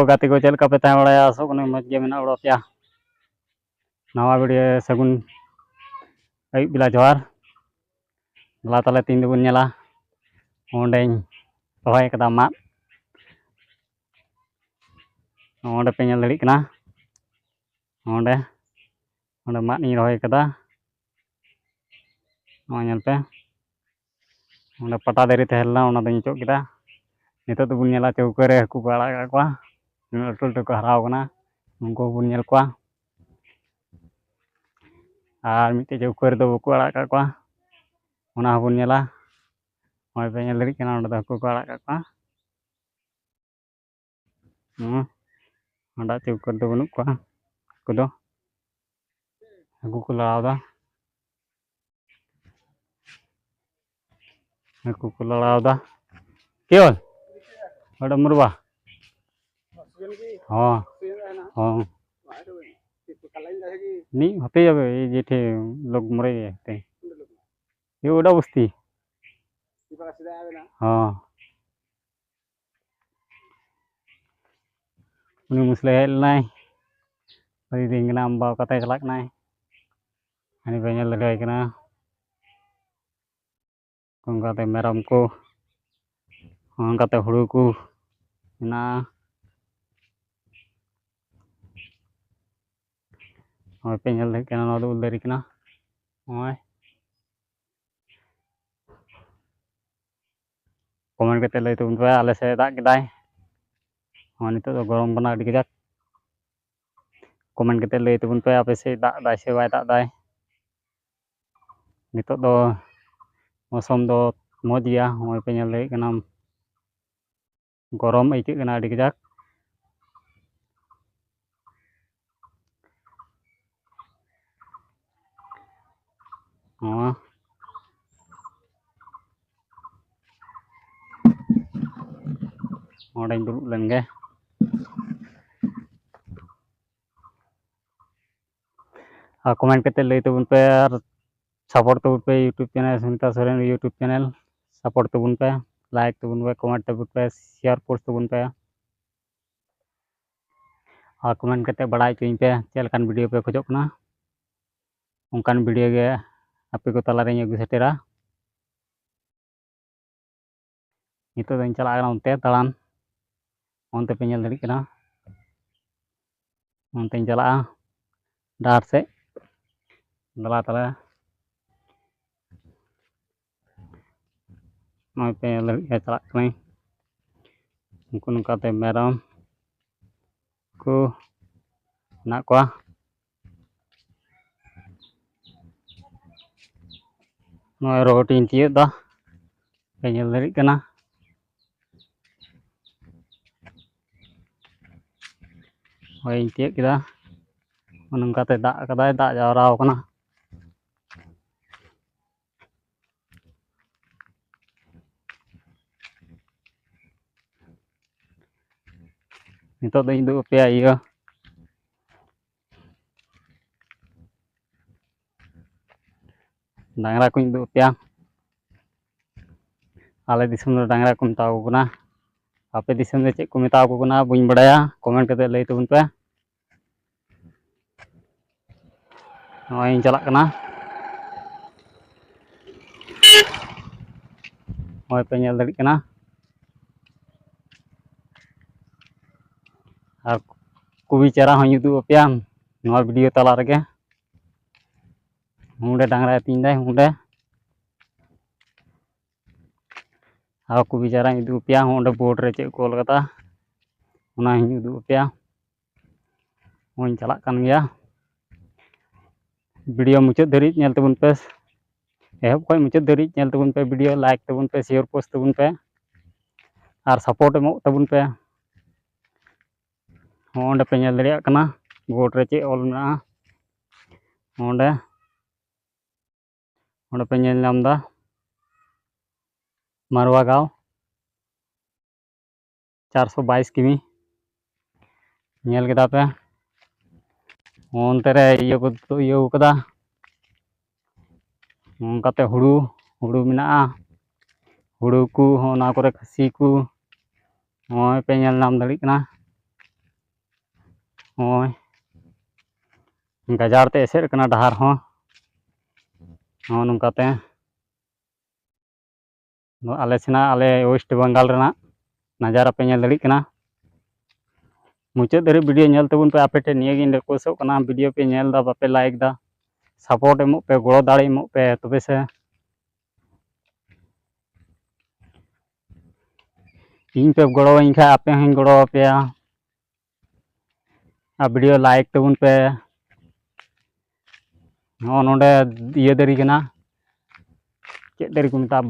गाते को चल पे तय बड़ा आसो मज गे मेना बड़ा पे नवा वीडियो सगुन अयुब बेला जोहार ला ताले तीन बन नेला ओंडे रॉय कदा माद ओंडे पे नेल दड़ी कना ओंडे ओंडे माद नी रॉय कदा नेल पे ओंडे पटा दारी तहलना ओना दኝ चोक केदा नितो तो बन नेला चौका रे हकू को आड़ा का लटू लटू को हराव कना उनको बन नेल को और मिट्टे चौका रे दो बको आड़ा का ओना बन नेला ओय पे नेल दड़ी कना ओंडे दो हकू को आड़ा का ओंडा चौका दो बनु को हकू दो हकू को लड़ाव दा हकू को लड़ाव दा केवल ओडा मुरबा हाँ हाँ नी होते जाबे ये जेठे लोग मरे गए ये ओडा बस्ती हाँ उनी मुसले हेलनाय परी दिंगना अम्बा कते चलाक नाय अनि बेñal लगाय कना कोंगाते मेरम को कोंगाते हुड़ू को ना ओय पेñal दे कना नो दो उलदरी कना ओय कमेंट कते लय तुम पे आले से दाग केदाय और नितो तो गरम बना अडी गजाक कमेंट कते लय तुम पे आपे से दाग दाय से बाय दाग दाय नितो दो मौसम दो मौज गया ओय पे नेल दड़ी कना गरम आइके कना अडी गजाक ओंडें दुड़ुब लेन गे और कमेंट कते लय तुम पे और सपोर्ट तबुन पे YouTube channel Sunita Soren YouTube channel support तबुन पे लाइक तबुन पे कमेंट तबुन पे शेयर पोस्ट तबुन पे और कमेंट कते बड़ाई चुई पे चेलकान वीडियो पे खोजो कना उनकान वीडियो गे आपे को तला रे अगु सेटेरा नितो दኝ चला उनते तड़ान उनते पे नेल दड़ी कना उनते चला डार से दला तला नॉय पे लड़ी चला कने उनको नकाते मेरम को ना को नॉय रोटिन तिय दा पे नेल दड़ी कना ओय तिय केदा नकाते दाग कदाय दाग जावराव कना नितो दኝ दु पे इयो डांगरा को दु पे आले दिसम डांगरा को मेताव को कना आपे दिसम दे चेक को मेताव को कना बुñ बड़ाया कमेंट कते लय तबुन पे ओय चला कना ओय पे नेल दड़ी कना और कुबी चारा हूँ उदू पे नवा वीडियो तला रगे हुंडे डांगरा तीन दाय हुंडे और कुबी चारा उदू पे हुंडे बोर्ड रे चेक कोल कता उना उदू पे चला कान गया वीडियो मुचाद धरी नेल तबुन पे एहब खय मुचाद धरी नेल तबुन पे वीडियो लाइक तबुन पे शेयर पोस्ट तबुन पे और सपोर्ट एमो तबुन पे ओंडे पे नेल दड़िया कना बोर्ड रे चे ऑल मेना ओंडे ओंडे पे नेल नाम दा मारवा गाँव 422 किमी नेल केदा पे ओनते रे इयो को इयो कदा ओंकाते हुड़ू हुड़ू मेना हुड़ू को ओना करे खसी को ओय पे नेल नाम दड़ी कना ᱦᱚᱸᱜᱼᱚᱭ ᱜᱟᱡᱟᱲ ᱛᱮ ᱮᱥᱮᱫ ᱟᱠᱟᱱᱟ ᱰᱟᱦᱟᱨ ᱦᱚᱸ ᱱᱚᱜᱼᱚ ᱱᱚᱝᱠᱟᱛᱮ ᱟᱞᱮ ᱥᱮᱱᱟᱜ ᱟᱞᱮ ᱳᱭᱮᱥᱴ ᱵᱮᱝᱜᱚᱞ ᱨᱮᱱᱟᱜ ᱱᱟᱡᱟᱨᱟ ᱯᱮ ᱧᱮᱞ ᱫᱟᱲᱮᱭᱟᱜ ᱠᱟᱱᱟ ᱢᱩᱪᱟᱹᱫ ᱫᱷᱟᱹᱨᱤᱡ ᱵᱷᱤᱰᱤᱭᱳ ᱧᱮᱞ ᱛᱟᱵᱚᱱ ᱯᱮ ᱟᱯᱮ ᱴᱷᱮᱱ ᱱᱤᱭᱟᱹᱜᱤᱧ ᱨᱤᱠᱣᱮᱥᱴᱚᱜ ᱠᱟᱱᱟ ᱵᱷᱤᱰᱤᱭᱳ ᱯᱮ ᱧᱮᱞ ᱮᱫᱟ ᱵᱟᱯᱮ ᱞᱟᱭᱤᱠ ᱮᱫᱟ ᱥᱟᱯᱳᱨᱴ ᱮᱢᱚᱜ ᱯᱮ ᱜᱚᱲᱚ ᱫᱟᱲᱮ ᱮᱢᱚᱜ ᱯᱮ ᱛᱚᱵᱮ ᱥᱮ ᱤᱧ ᱯᱮ ᱜᱚᱲᱚᱣᱟᱹᱧ ᱠᱷᱟᱡ ᱟᱯᱮ ᱦᱚᱸᱧ ᱜᱚᱲᱚ ᱟᱯᱮᱭᱟ ᱟᱨ ᱵᱷᱤᱰᱤᱭᱳ ᱞᱟᱭᱤᱠ ᱛᱟᱵᱚᱱ ᱯᱮ ᱱᱚᱜᱼᱚ ᱱᱚᱰᱮ ᱤᱭᱟᱹ ᱫᱟᱨᱮ ᱠᱟᱱᱟ ᱪᱮᱫ ᱫᱟᱨᱮ ᱠᱚ ᱢᱮᱛᱟᱜᱼᱟ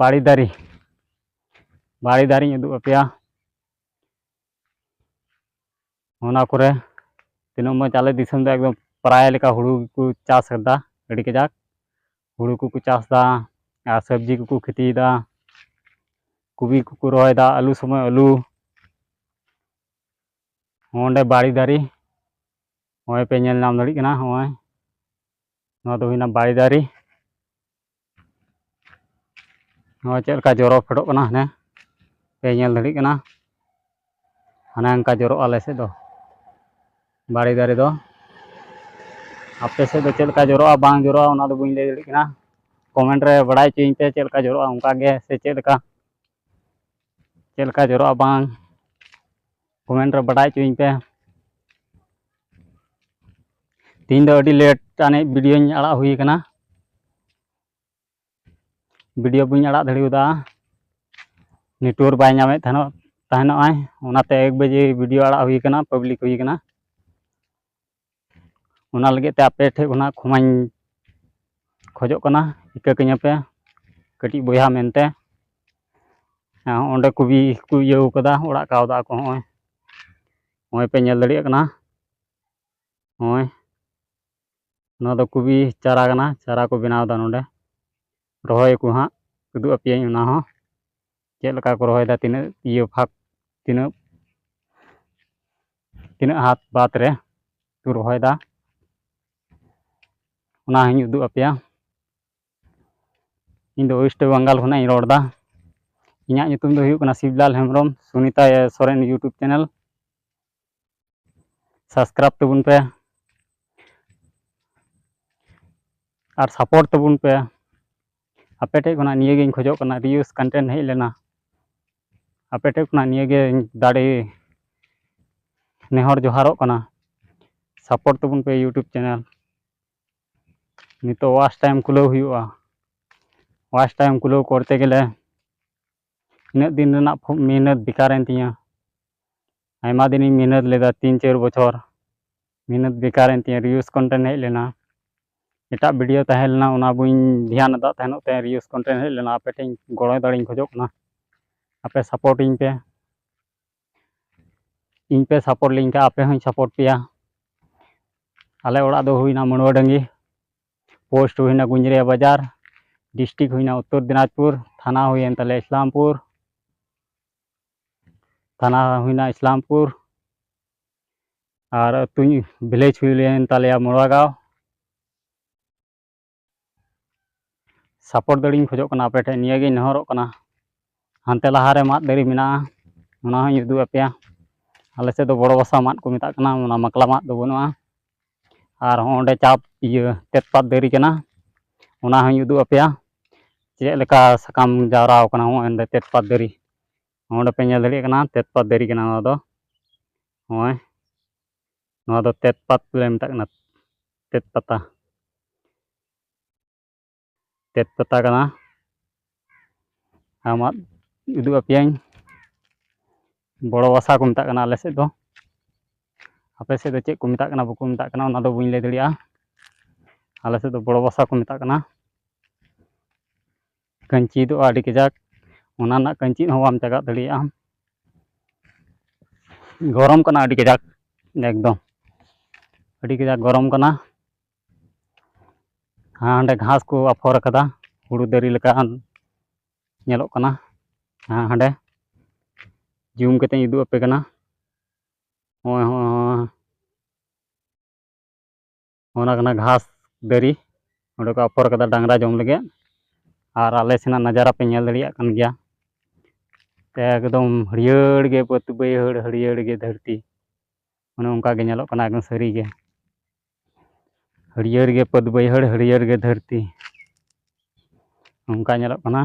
ᱵᱟᱲᱮ ᱫᱟᱨᱮᱧ ᱩᱫᱩᱜ ᱟᱯᱮᱭᱟ ᱚᱱᱟ ᱠᱚᱨᱮ ᱛᱤᱱᱟᱹᱜ ᱢᱚᱡᱽ ᱟᱞᱮ ᱫᱤᱥᱚᱢ ᱫᱚ ᱮᱠᱫᱚᱢ ᱯᱨᱟᱭ ᱞᱮᱠᱟ ᱦᱩᱲᱩ ᱜᱮᱠᱚ ᱪᱟᱥ ᱮᱫᱟ ᱟᱹᱰᱤ ᱠᱟᱡᱟᱠ ᱦᱩᱲᱩ ᱠᱚᱠᱚ ᱪᱟᱥ ᱮᱫᱟ ᱟᱨ ᱥᱚᱵᱽᱡᱤ ᱠᱚᱠᱚ ᱠᱷᱮᱛᱤᱭᱮᱫᱟ ᱠᱚᱵᱤ ᱠᱚᱠᱚ ᱨᱚᱦᱚᱭᱮᱫᱟ ᱟᱹᱞᱩ ᱥᱚᱢᱚᱭ ᱟᱹᱞᱩ ᱚᱸᱰᱮ ᱵᱟᱲᱮ ᱫᱟᱨᱮ ᱱᱚᱜᱼᱚᱭ ᱯᱮ ᱧᱮᱞ ᱧᱟᱢ ᱫᱟᱲᱮᱭᱟᱜ ᱠᱟᱱᱟ ᱱᱚᱜᱼᱚᱭ ᱱᱚᱣᱟ ᱫᱚ ᱦᱩᱭᱱᱟ ᱵᱟᱲᱮ ᱫᱟᱨᱮ ᱱᱚᱜᱼᱚᱭ ᱪᱮᱫ ᱞᱮᱠᱟ ᱡᱚᱨᱚ ᱯᱷᱮᱰᱚᱜ ᱠᱟᱱᱟ ᱦᱟᱱᱮ ᱯᱮ ᱧᱮᱞ ᱫᱟᱲᱮᱭᱟᱜ ᱠᱟᱱᱟ ᱦᱟᱱᱮ ᱚᱱᱠᱟ ᱡᱚᱨᱚᱜᱼᱟ ᱟᱞᱮ ᱥᱮᱫ ᱫᱚ ᱵᱟᱲᱮ ᱫᱟᱨᱮ ᱫᱚ ᱟᱯᱮ ᱥᱮᱫ ᱫᱚ ᱪᱮᱫ ᱞᱮᱠᱟ ᱡᱚᱨᱚᱜᱼᱟ ᱵᱟᱝ ᱡᱚᱨᱚᱜᱼᱟ ᱚᱱᱟ ᱫᱚ ᱵᱟᱹᱧ ᱞᱟᱹᱭ ᱫᱟᱲᱮᱭᱟᱜ ᱠᱟᱱᱟ ᱠᱚᱢᱮᱱᱴ ᱨᱮ ᱵᱟᱲᱟᱭ ᱦᱚᱪᱚᱧ ᱯᱮ ᱪᱮᱫ ᱞᱮᱠᱟ ᱡᱚᱨᱚᱜᱼᱟ ᱚᱱᱠᱟ ᱜᱮ ᱥᱮ ᱪᱮᱫ ᱞᱮᱠᱟ ᱡᱚᱨᱚᱜᱼᱟ ᱵᱟᱝ ᱠᱚᱢᱮᱱᱴ ᱨᱮ ᱵᱟᱰᱟᱭ ᱦᱚᱪᱚᱧ ᱯᱮ ᱛᱮᱦᱮᱧ ᱫᱚ ᱟᱹᱰᱤ ᱞᱮᱴ ᱟᱹᱱᱤᱡ ᱵᱷᱤᱰᱤᱭᱳᱧ ᱟᱲᱟᱜ ᱦᱩᱭ ᱟᱠᱟᱱᱟ ᱵᱷᱤᱰᱤᱭᱳ ᱵᱟᱹᱧ ᱟᱲᱟᱜ ᱫᱟᱲᱮᱭᱟᱫᱟ ᱱᱮᱴᱣᱟᱨᱠ ᱵᱟᱭ ᱧᱟᱢᱮᱫ ᱛᱟᱦᱮᱱᱚᱜᱼᱟᱭ ᱚᱱᱟᱛᱮ 1 ᱵᱟᱡᱮ ᱵᱷᱤᱰᱤᱭᱳ ᱟᱲᱟᱜ ᱦᱩᱭ ᱟᱠᱟᱱᱟ ᱯᱟᱵᱽᱞᱤᱠ ᱦᱩᱭ ᱟᱠᱟᱱᱟ ᱚᱱᱟ ᱞᱟᱹᱜᱤᱫ ᱛᱮ ᱟᱯᱮ ᱴᱷᱮᱡ ᱠᱷᱚᱱᱟᱜ ᱠᱷᱚᱢᱟᱧ ᱠᱷᱚᱡᱚᱜ ᱠᱟᱱᱟ ᱤᱠᱟᱹ ᱠᱟᱹᱧᱟ ᱯᱮ ᱠᱟᱹᱴᱤᱡ ᱵᱚᱭᱦᱟ ᱢᱮᱱᱛᱮ ᱚᱸᱰᱮ ᱠᱚᱵᱤ ᱠᱚ ᱤᱭᱟᱹᱣ ᱠᱟᱫᱟ ᱚᱲᱟᱜ ᱠᱟᱣᱫᱟ ᱠᱚ ᱦᱚᱸᱜᱼᱚᱭ ᱯᱮ ᱧᱮᱞ ᱫᱟᱲᱮᱭᱟᱜ ᱠᱟᱱᱟ ᱱᱚᱜᱼᱚᱭ ᱱᱚᱣᱟ ᱫᱚ ᱠᱚᱵᱤ ᱪᱟᱨᱟ ᱠᱟᱱᱟ ᱪᱟᱨᱟ ᱠᱚ ᱵᱮᱱᱟᱣᱫᱟ ᱱᱚᱰᱮ ᱨᱚᱦᱚᱭᱟᱠᱚ ᱦᱟᱸᱜ ᱩᱫᱩᱜ ᱟᱯᱮᱭᱟᱹᱧ ᱚᱱᱟ ᱦᱚᱸ ᱪᱮᱫ ᱞᱮᱠᱟ ᱠᱚ ᱨᱚᱦᱚᱭᱮᱫᱟ ᱛᱤᱱᱟᱹᱜ ᱤᱭᱟᱹ ᱯᱷᱟᱸᱠ ᱛᱤᱱᱟᱹᱜ ᱦᱟᱛ ᱵᱟᱫ ᱨᱮ ᱠᱚ ᱨᱚᱦᱚᱭᱮᱫᱟ ᱚᱱᱟ ᱦᱚᱸᱧ ᱩᱫᱩᱜ ᱟᱯᱮᱭᱟ ᱤᱧ ᱫᱚ ᱳᱭᱮᱥᱴ ᱵᱮᱝᱜᱚᱞ ᱠᱷᱚᱱᱟᱜ ᱤᱧ ᱨᱚᱲᱫᱟ ᱤᱧᱟᱹᱜ ᱧᱩᱛᱩᱢ ᱫᱚ ᱦᱩᱭᱩᱜ ᱠᱟᱱᱟ Sibal Hembrom Sunita Soren YouTube channel subscribe ᱛᱟᱵᱚᱱ ᱯᱮ ᱟᱨ ᱥᱟᱯᱳᱨᱴ ᱛᱟᱵᱚᱱ ᱯᱮ ᱟᱯᱮ ᱴᱷᱮᱡ ᱠᱷᱚᱱᱟᱜ ᱱᱤᱭᱟᱹᱜᱤᱧ ᱠᱷᱚᱡᱚᱜ ᱠᱟᱱᱟ ᱨᱤᱭᱩᱡᱽ ᱠᱚᱱᱴᱮᱱᱴ ᱦᱮᱡ ᱞᱮᱱᱟ ᱟᱯᱮ ᱴᱷᱮᱡ ᱠᱷᱚᱱᱟᱜ ᱱᱤᱭᱟᱹᱜᱮ ᱫᱟᱲᱮ ᱱᱮᱦᱚᱨ ᱡᱚᱦᱟᱨᱚᱜ ᱠᱟᱱᱟ ᱥᱟᱯᱳᱨᱴ ᱛᱟᱵᱚᱱ ᱯᱮ ᱤᱭᱩᱴᱩᱵᱽ ᱪᱮᱱᱮᱞ ᱱᱤᱛᱚᱜ ᱳᱣᱟᱪ ᱴᱟᱭᱤᱢ ᱠᱷᱩᱞᱟᱹᱣ ᱦᱩᱭᱩᱜᱼᱟ ᱳᱣᱟᱪ ᱴᱟᱭᱤᱢ ᱠᱷᱩᱞᱟᱹᱣ ᱠᱚᱨᱛᱮ ᱜᱮᱞᱮ ᱤᱱᱟᱹᱜ ᱫᱤᱱ ᱨᱮᱱᱟᱜ ᱢᱮᱦᱱᱚᱛ ᱵᱮᱠᱟᱨᱮᱱ ᱛᱤᱧᱟᱹ ᱟᱭᱢᱟ ᱫᱤᱱᱤᱧ ᱢᱮᱦᱱᱚᱛ ᱞᱮᱫᱟ 3-4 ᱵᱚᱪᱷᱚᱨ ᱢᱮᱦᱱᱚᱛ ᱵᱮᱠᱟᱨᱮᱱ ᱛᱤᱧᱟᱹ ᱨᱤᱭᱩᱡᱽ ᱠᱚᱱᱴᱮᱱᱴ ᱦᱮᱡ ᱞᱮᱱᱟ ᱮᱴᱟᱜ ᱵᱷᱤᱰᱤᱭᱳ ᱛᱟᱦᱮᱸ ᱞᱮᱱᱟ ᱚᱱᱟ ᱵᱟᱹᱧ ᱫᱷᱮᱭᱟᱱ ᱟᱫᱟ ᱛᱟᱦᱮᱱᱚᱜ ᱛᱮ ᱨᱤᱭᱩᱡᱽ ᱠᱚᱱᱴᱮᱱᱴ ᱦᱮᱡ ᱞᱮᱱᱟ ᱟᱯᱮ ᱴᱷᱮᱱ ᱜᱚᱲᱚ ᱫᱟᱲᱮᱧ ᱠᱷᱚᱡᱚᱜ ᱠᱟᱱᱟ ᱟᱯᱮ ᱥᱟᱯᱳᱨᱴᱤᱧ ᱯᱮ ᱤᱧ ᱯᱮ ᱥᱟᱯᱳᱨᱴ ᱞᱤᱧ ᱠᱷᱟᱡ ᱟᱯᱮ ᱦᱚᱸᱧ ᱥᱟᱯᱳᱨᱴ ᱯᱮᱭᱟ ᱟᱞᱮ ᱚᱲᱟᱜ ᱫᱚ ᱦᱩᱭᱱᱟ ᱢᱟᱹᱱᱣᱟᱹ ᱰᱟᱹᱝᱜᱤ ᱯᱳᱥᱴ ᱦᱩᱭᱱᱟ ᱜᱩᱸᱡᱨᱤᱭᱟᱹ ᱵᱟᱡᱟᱨ ᱰᱤᱥᱴᱨᱤक्ट हुई उत्तर दिनाजपुर थाना हुई तले इस्लामपुर थाना हुई इस्लामपुर और अतु विलेज हुई तले मोड़ा गाँव सपोर्ट दाड़ी खोजों आपे ठे निये नेहरों हानते लहारे माद दारी मेना उदू अपेया आले से बड़ बसा माद को मेता मकला माद दो बनुआ और होंडे चाप तेजपात दारी उदू अपेया चेक लेका साकाम जावरा होंडे तेजपात दारी होंडे पे नेल दाड़ी तेजपात दारी होय तेजपात ले मेता तेजपाता तेजपाता आमाद उदू अपेया बड़ बसा को मेता आले से दो आपे से चेक को मेता बाको मेता बी लै दाड़ा आले से बड़ बसा को मेता कंची दो आड़ी कजाक उना कंची हो बाम चगा दाड़ा गरम कना आड़ी कजाक एकदम आड़ी कजाक गरम कना हाँ घास को आफर कदा हुड़ू दारी लेका नेलोग कना हाँ हांडे जूम कते उदू आपे कना होय होना कना घास दारी ओंडे को आफर कदा डांगरा जम लगे और आले सेना नजारा पे नेल दाड़ियाग कान गया एकदम हरियर गे बात बैहड़ हरियर गे धरती ᱚᱱᱮ ᱚᱱᱠᱟ ᱜᱮ ᱧᱮᱞᱚᱜ ᱠᱟᱱᱟ ᱮᱠᱫᱚᱢ ᱥᱟᱹᱨᱤ ᱜᱮ ᱦᱟᱹᱨᱭᱟᱹᱲ ᱜᱮ ᱯᱟᱹᱫ ᱵᱟᱹᱭᱦᱟᱹᱲ ᱦᱟᱹᱨᱭᱟᱹᱲ ᱜᱮ ᱫᱷᱟᱹᱨᱛᱤ ᱚᱱᱠᱟ ᱧᱮᱞᱚᱜ ᱠᱟᱱᱟ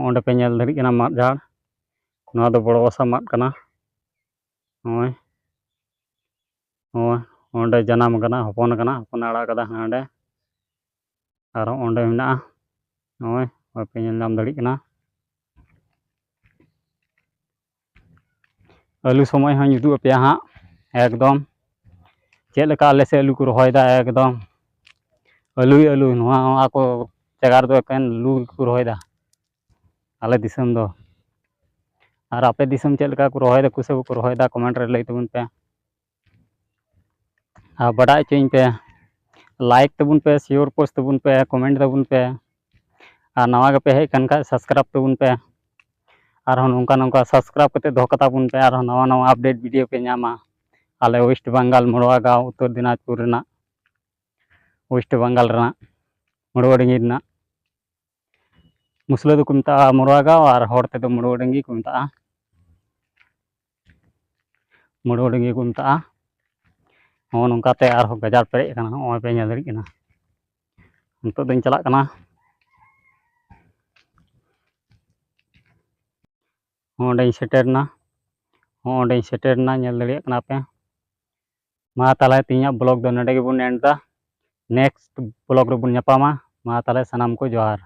ᱚᱸᱰᱮ ᱯᱮ ᱧᱮᱞ ᱫᱟᱲᱮᱭᱟᱜ ᱠᱟᱱᱟ ᱢᱟᱫ ᱡᱷᱟᱲ ᱱᱚᱣᱟ ᱫᱚ ᱵᱚᱲᱚ ᱵᱟᱥᱟ ᱢᱟᱫ ᱠᱟᱱᱟ ᱱᱚᱜᱼᱚᱭ ᱚᱸᱰᱮ ᱡᱟᱱᱟᱢ ᱟᱠᱟᱱᱟ ᱦᱚᱯᱚᱱ ᱟᱲᱟᱜ ᱠᱟᱫᱟ ᱚᱸᱰᱮ ᱟᱨᱦᱚᱸ ᱚᱸᱰᱮ ᱢᱮᱱᱟᱜᱼᱟ ᱱᱚᱜᱼᱚᱭ ᱯᱮ ᱧᱮᱞ ᱧᱟᱢ ᱫᱟᱲᱮᱭᱟᱜ ᱠᱟᱱᱟ ᱟᱹᱞᱩ ᱥᱚᱢᱚᱭ ᱦᱚᱸᱧ ᱩᱫᱩᱜ ᱟᱯᱮᱭᱟ ᱦᱟᱸᱜ ᱮᱠᱫᱚᱢ ᱪᱮᱫ ᱞᱮᱠᱟ ᱟᱞᱮ ᱥᱮᱫ ᱟᱹᱞᱩ ᱠᱚ ᱨᱚᱦᱚᱭᱮᱫᱟ ᱮᱠᱫᱚᱢ ᱟᱹᱞᱩ ᱱᱚᱣᱟ ᱠᱚ ᱡᱟᱭᱜᱟ ᱨᱮᱫᱚ ᱮᱠᱮᱱ ᱟᱹᱞᱩ ᱜᱮᱠᱚ ᱨᱚᱦᱚᱭᱮᱫᱟ ᱟᱞᱮ ᱫᱤᱥᱚᱢ ᱫᱚ ᱟᱨ ᱟᱯᱮ ᱫᱤᱥᱚᱢ ᱪᱮᱫ ᱞᱮᱠᱟ ᱠᱚ ᱨᱚᱦᱚᱭ ᱫᱟᱠᱚ ᱥᱮ ᱵᱟᱠᱚ ᱨᱚᱦᱚᱭᱮᱫᱟ ᱠᱚᱢᱮᱱᱴ ᱨᱮ ᱞᱟᱹᱭ ᱛᱟᱵᱚᱱ ᱯᱮ ᱟᱨ ᱵᱟᱰᱟᱭ ᱦᱚᱪᱚᱧ ᱯᱮ ᱞᱟᱭᱤᱠ ᱛᱟᱵᱚᱱ ᱯᱮ ᱥᱤᱭᱳᱨ ᱯᱳᱥᱴ ᱛᱟᱵᱚᱱ ᱯᱮ ᱠᱚᱢᱮᱱᱴ ᱛᱟᱵᱚᱱ ᱯᱮ ᱟᱨ ᱱᱟᱣᱟ ᱜᱮᱯᱮ ᱦᱮᱡ ᱟᱠᱟᱱ ᱠᱷᱟᱡ ᱥᱟᱵᱥᱠᱨᱟᱭᱤᱵ ᱛᱟᱵᱚᱱ ᱯᱮ ᱟᱨᱦᱚᱸ ᱱᱚᱝᱠᱟ ᱥᱟᱵᱥᱠᱨᱟᱭᱤᱵ ᱠᱟᱛᱮ ᱫᱚᱦᱚ ᱠᱟᱛᱟ ᱵᱚᱱ ᱯᱮ ᱟᱨᱦᱚᱸ ᱱᱟᱣᱟ ᱟᱯᱰᱮᱴ ᱵᱷᱤᱰᱤᱭᱳ ᱯᱮ ᱧᱟᱢᱟ ᱟᱞᱮ ᱳᱭᱮᱥᱴ ᱵᱮᱝᱜᱚᱞ ᱢᱚᱲᱣᱟ ᱜᱟᱶ ᱩᱛᱛᱚᱨ ᱫᱤᱱᱟᱡᱽᱯᱩᱨ ᱨᱮᱱᱟᱜ ᱳᱭᱮᱥᱴ ᱵᱮᱝᱜᱚᱞ ᱨᱮᱱᱟᱜ ᱢᱚᱲᱣᱟ ᱰᱤᱸᱜᱤ ᱨᱮᱱᱟᱜ ᱢᱩᱥᱞᱟᱹ ᱫᱚᱠᱚ ᱢᱮᱛᱟᱜᱼᱟ ᱢᱚᱲᱣᱟ ᱜᱟᱶ ᱟᱨ ᱦᱚᱲ ᱛᱮᱫᱚ ᱢᱚᱲᱣᱟ ᱰᱤᱸᱜᱤ ᱠᱚ ᱢᱮᱛᱟᱜᱼᱟ ᱢᱚᱲᱣᱟ ᱰᱤᱸᱜᱤ ᱠᱚ ᱢᱮᱛᱟᱜᱼᱟ ᱱᱚᱜᱼᱚ ᱱᱚᱝᱠᱟᱛᱮ ᱟᱨᱦᱚᱸ ᱜᱟᱡᱟᱲ ᱯᱮᱨᱮᱡ ᱟᱠᱟᱱᱟ ᱱᱚᱜᱼᱚᱭ ᱯᱮ ᱧᱮᱞ ᱫᱟᱲᱮᱭᱟᱜ ᱠᱟᱱᱟ ᱱᱤᱛᱚᱜ ᱫᱚᱧ ᱪᱟᱞᱟᱜ ᱠᱟᱱᱟ ᱚᱸᱰᱮᱧ ᱥᱮᱴᱮᱨᱱᱟ ᱧᱮᱞ ᱫᱟᱲᱮᱭᱟᱜ ᱠᱟᱱᱟ ᱯᱮ ᱢᱟ ᱛᱟᱦᱚᱞᱮ ᱛᱮᱦᱮᱧᱟᱜ ᱵᱞᱚᱜ ᱫᱚ ᱱᱚᱸᱰᱮ ᱜᱮᱵᱚᱱ ᱮᱱᱰ ᱮᱫᱟ ᱱᱮᱠᱥᱴ ᱵᱞᱚᱜ ᱨᱮᱵᱚᱱ ᱧᱟᱯᱟᱢᱟ ᱢᱟ ᱛᱟᱦᱚᱞᱮ ᱥᱟᱱᱟᱢ ᱠᱚ ᱡᱚᱦᱟᱨ